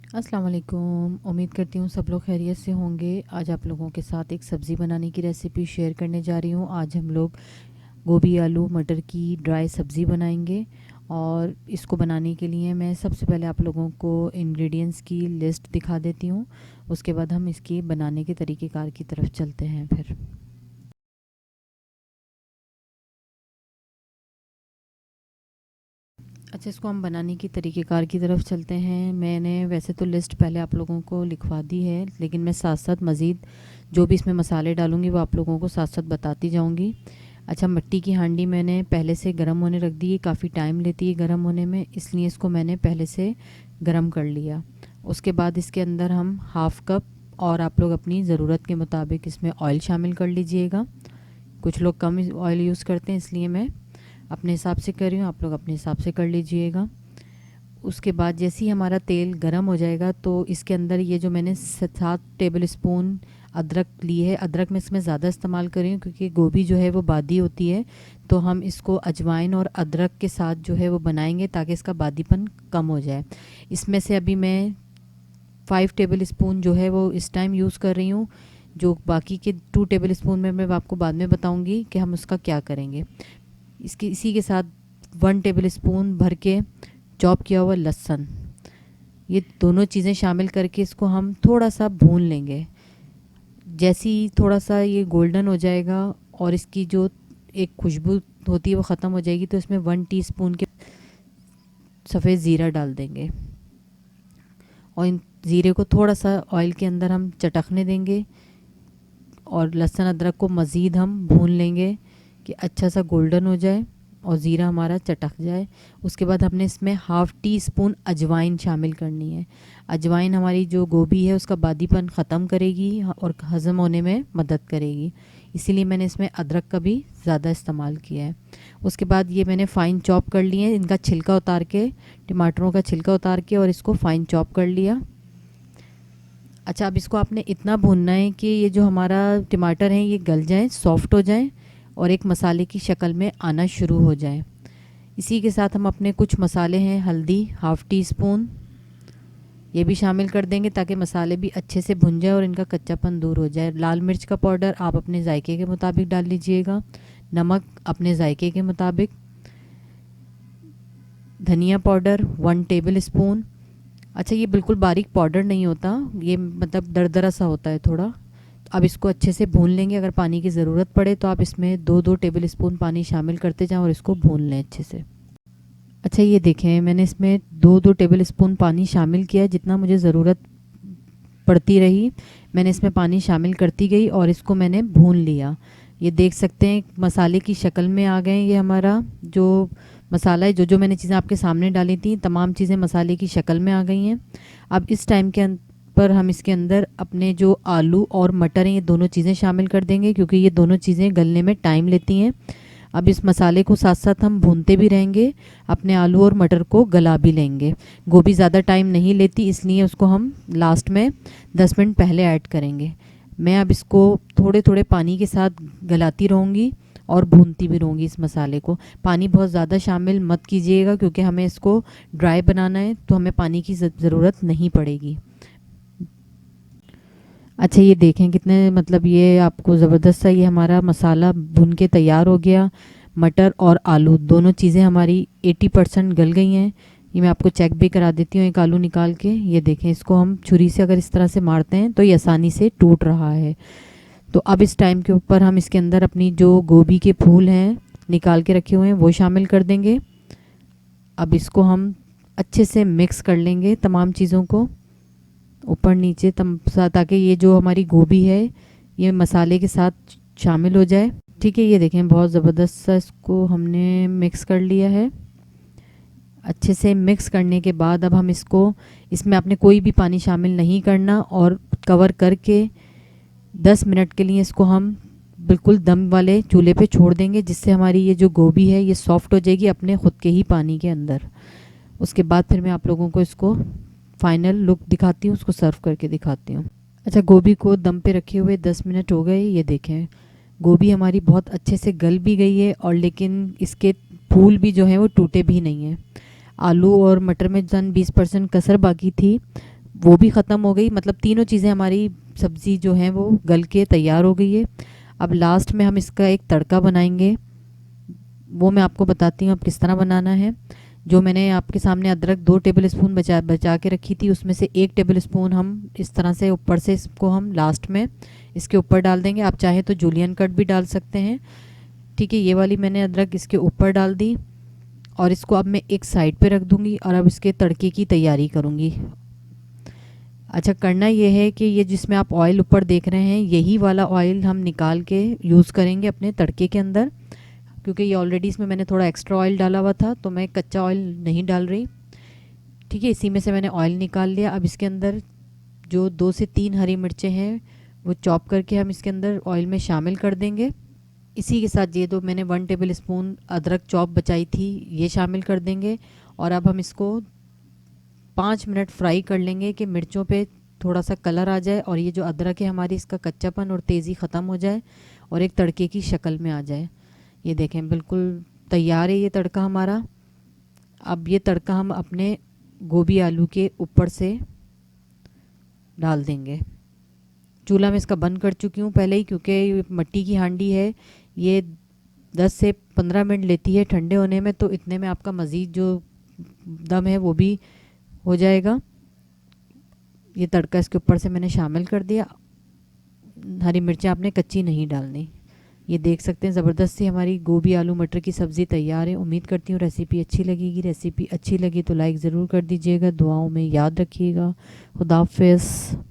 अस्सलाम वालेकुम। उम्मीद करती हूँ सब लोग खैरियत से होंगे। आज आप लोगों के साथ एक सब्ज़ी बनाने की रेसिपी शेयर करने जा रही हूँ। आज हम लोग गोभी आलू मटर की ड्राई सब्ज़ी बनाएंगे और इसको बनाने के लिए मैं सबसे पहले आप लोगों को इंग्रेडिएंट्स की लिस्ट दिखा देती हूँ। उसके बाद हम इसकी बनाने के तरीक़ेकार की तरफ चलते हैं। फिर अच्छा, इसको हम बनाने की तरीक़ेकार की तरफ चलते हैं। मैंने वैसे तो लिस्ट पहले आप लोगों को लिखवा दी है, लेकिन मैं साथ साथ मज़ीद जो भी इसमें मसाले डालूँगी वो आप लोगों को साथ साथ बताती जाऊँगी। अच्छा, मिट्टी की हांडी मैंने पहले से गर्म होने रख दी है। काफ़ी टाइम लेती है गर्म होने में, इसलिए इसको मैंने पहले से गर्म कर लिया। उसके बाद इसके अंदर हम हाफ़ कप और आप लोग अपनी ज़रूरत के मुताबिक इसमें ऑयल शामिल कर लीजिएगा। कुछ लोग कम ऑयल यूज़ करते हैं, इसलिए मैं अपने हिसाब से कर रही हूँ, आप लोग अपने हिसाब से कर लीजिएगा। उसके बाद जैसे ही हमारा तेल गरम हो जाएगा तो इसके अंदर ये जो मैंने 7 टेबल स्पून अदरक ली है, अदरक मैं इसमें ज़्यादा इस्तेमाल कर रही हूँ क्योंकि गोभी जो है वो बादी होती है, तो हम इसको अजवाइन और अदरक के साथ जो है वो बनाएंगे ताकि इसका बादीपन कम हो जाए। इसमें से अभी मैं 5 टेबल स्पून जो है वो इस टाइम यूज़ कर रही हूँ। जो बाकी के 2 टेबल स्पून में मैं आपको बाद में बताऊँगी कि हम उसका क्या करेंगे। इसी के साथ 1 टेबल स्पून भर के चॉप किया हुआ लहसुन, ये दोनों चीज़ें शामिल करके इसको हम थोड़ा सा भून लेंगे। जैसे ही थोड़ा सा ये गोल्डन हो जाएगा और इसकी जो एक खुशबू होती है वो ख़त्म हो जाएगी, तो इसमें 1 टीस्पून के सफ़ेद ज़ीरा डाल देंगे और इन ज़ीरे को थोड़ा सा ऑयल के अंदर हम चटकने देंगे और लहसुन अदरक को मज़ीद हम भून लेंगे कि अच्छा सा गोल्डन हो जाए और ज़ीरा हमारा चटक जाए। उसके बाद हमने इसमें हाफ़ टी स्पून अजवाइन शामिल करनी है। अजवाइन हमारी जो गोभी है उसका बादीपन ख़त्म करेगी और हज़म होने में मदद करेगी, इसीलिए मैंने इसमें अदरक का भी ज़्यादा इस्तेमाल किया है। उसके बाद ये मैंने फ़ाइन चॉप कर लिए, इनका छिलका उतार के, टमाटरों का छिलका उतार के और इसको फ़ाइन चॉप कर लिया। अच्छा, अब इसको आपने इतना भूनना है कि ये जो हमारा टमाटर हैं ये गल जाएँ, सॉफ्ट हो जाएँ और एक मसाले की शक्ल में आना शुरू हो जाए। इसी के साथ हम अपने कुछ मसाले हैं, हल्दी हाफ़ टी स्पून ये भी शामिल कर देंगे ताकि मसाले भी अच्छे से भुन जाए और इनका कच्चापन दूर हो जाए। लाल मिर्च का पाउडर आप अपने जायके के मुताबिक डाल लीजिएगा, नमक अपने जायके के मुताबिक, धनिया पाउडर 1 टेबल स्पून। अच्छा, ये बिल्कुल बारीक पाउडर नहीं होता, ये मतलब दरदरा सा होता है थोड़ा। अब इसको अच्छे से भून लेंगे। अगर पानी की ज़रूरत पड़े तो आप इसमें 2-2 टेबल स्पून पानी शामिल करते जाएं और इसको भून लें अच्छे से। अच्छा, ये देखें मैंने इसमें 2-2 टेबल स्पून पानी शामिल किया, जितना मुझे ज़रूरत पड़ती रही मैंने इसमें पानी शामिल करती गई और इसको मैंने भून लिया। ये देख सकते हैं मसाले की शक्ल में आ गए। ये हमारा जो मसाला है, जो मैंने चीज़ें आपके सामने डाली थी, तमाम चीज़ें मसाले की शक्ल में आ गई हैं। अब इस टाइम के पर हम इसके अंदर अपने जो आलू और मटर हैं ये दोनों चीज़ें शामिल कर देंगे क्योंकि ये दोनों चीज़ें गलने में टाइम लेती हैं। अब इस मसाले को साथ साथ हम भूनते भी रहेंगे, अपने आलू और मटर को गला भी लेंगे। गोभी ज़्यादा टाइम नहीं लेती, इसलिए उसको हम लास्ट में 10 मिनट पहले ऐड करेंगे। मैं अब इसको थोड़े थोड़े पानी के साथ गलाती रहूँगी और भूनती भी रहूँगी इस मसाले को। पानी बहुत ज़्यादा शामिल मत कीजिएगा क्योंकि हमें इसको ड्राई बनाना है, तो हमें पानी की ज़रूरत नहीं पड़ेगी। अच्छा, ये देखें कितने मतलब ये आपको ज़बरदस्त सा ये हमारा मसाला भुन के तैयार हो गया। मटर और आलू दोनों चीज़ें हमारी 80% गल गई हैं। ये मैं आपको चेक भी करा देती हूँ एक आलू निकाल के। ये देखें, इसको हम छुरी से अगर इस तरह से मारते हैं तो ये आसानी से टूट रहा है। तो अब इस टाइम के ऊपर हम इसके अंदर अपनी जो गोभी के फूल हैं निकाल के रखे हुए हैं वो शामिल कर देंगे। अब इसको हम अच्छे से मिक्स कर लेंगे तमाम चीज़ों को ऊपर नीचे ताकि ये जो हमारी गोभी है ये मसाले के साथ शामिल हो जाए। ठीक है, ये देखें बहुत ज़बरदस्त सा इसको हमने मिक्स कर लिया है। अच्छे से मिक्स करने के बाद अब हम इसमें आपने कोई भी पानी शामिल नहीं करना और कवर करके 10 मिनट के लिए इसको हम बिल्कुल दम वाले चूल्हे पे छोड़ देंगे, जिससे हमारी ये जो गोभी है ये सॉफ्ट हो जाएगी अपने ख़ुद के ही पानी के अंदर। उसके बाद फिर मैं आप लोगों को इसको फाइनल लुक दिखाती हूँ, उसको सर्व करके दिखाती हूँ। अच्छा, गोभी को दम पे रखे हुए 10 मिनट हो गए। ये देखें गोभी हमारी बहुत अच्छे से गल भी गई है और लेकिन इसके फूल भी जो हैं वो टूटे भी नहीं हैं। आलू और मटर में जन 20% कसर बाकी थी, वो भी ख़त्म हो गई। मतलब तीनों चीज़ें हमारी सब्ज़ी जो है वो गल के तैयार हो गई है। अब लास्ट में हम इसका एक तड़का बनाएंगे, वो मैं आपको बताती हूँ अब किस तरह बनाना है। जो मैंने आपके सामने अदरक 2 टेबल स्पून बचा के रखी थी, उसमें से 1 टेबल स्पून हम इस तरह से ऊपर से इसको हम लास्ट में इसके ऊपर डाल देंगे। आप चाहे तो जूलियन कट भी डाल सकते हैं। ठीक है, ये वाली मैंने अदरक इसके ऊपर डाल दी और इसको अब मैं एक साइड पे रख दूंगी और अब इसके तड़के की तैयारी करूंगी। अच्छा, करना ये है कि ये जिसमें आप ऑयल ऊपर देख रहे हैं, यही वाला ऑयल हम निकाल के यूज़ करेंगे अपने तड़के के अंदर, क्योंकि ये ऑलरेडी इसमें मैंने थोड़ा एक्स्ट्रा ऑयल डाला हुआ था, तो मैं कच्चा ऑयल नहीं डाल रही। ठीक है, इसी में से मैंने ऑयल निकाल लिया। अब इसके अंदर जो 2 से 3 हरी मिर्चें हैं वो चॉप करके हम इसके अंदर ऑयल में शामिल कर देंगे। इसी के साथ ये तो मैंने 1 टेबल स्पून अदरक चॉप बचाई थी, ये शामिल कर देंगे। और अब हम इसको 5 मिनट फ्राई कर लेंगे कि मिर्चों पे थोड़ा सा कलर आ जाए और ये जो अदरक है हमारी, इसका कच्चापन और तेज़ी ख़त्म हो जाए और एक तड़के की शक्ल में आ जाए। ये देखें बिल्कुल तैयार है ये तड़का हमारा। अब ये तड़का हम अपने गोभी आलू के ऊपर से डाल देंगे। चूल्हा मैं इसका बंद कर चुकी हूँ पहले ही, क्योंकि मिट्टी की हांडी है, ये 10 से 15 मिनट लेती है ठंडे होने में, तो इतने में आपका मज़ीद जो दम है वो भी हो जाएगा। ये तड़का इसके ऊपर से मैंने शामिल कर दिया। हरी मिर्चें आपने कच्ची नहीं डालनी। ये देख सकते हैं ज़बरदस्त सी हमारी गोभी आलू मटर की सब्ज़ी तैयार है। उम्मीद करती हूँ रेसिपी अच्छी लगेगी। रेसिपी अच्छी लगी तो लाइक ज़रूर कर दीजिएगा, दुआओं में याद रखिएगा। खुदा हाफ़िज़।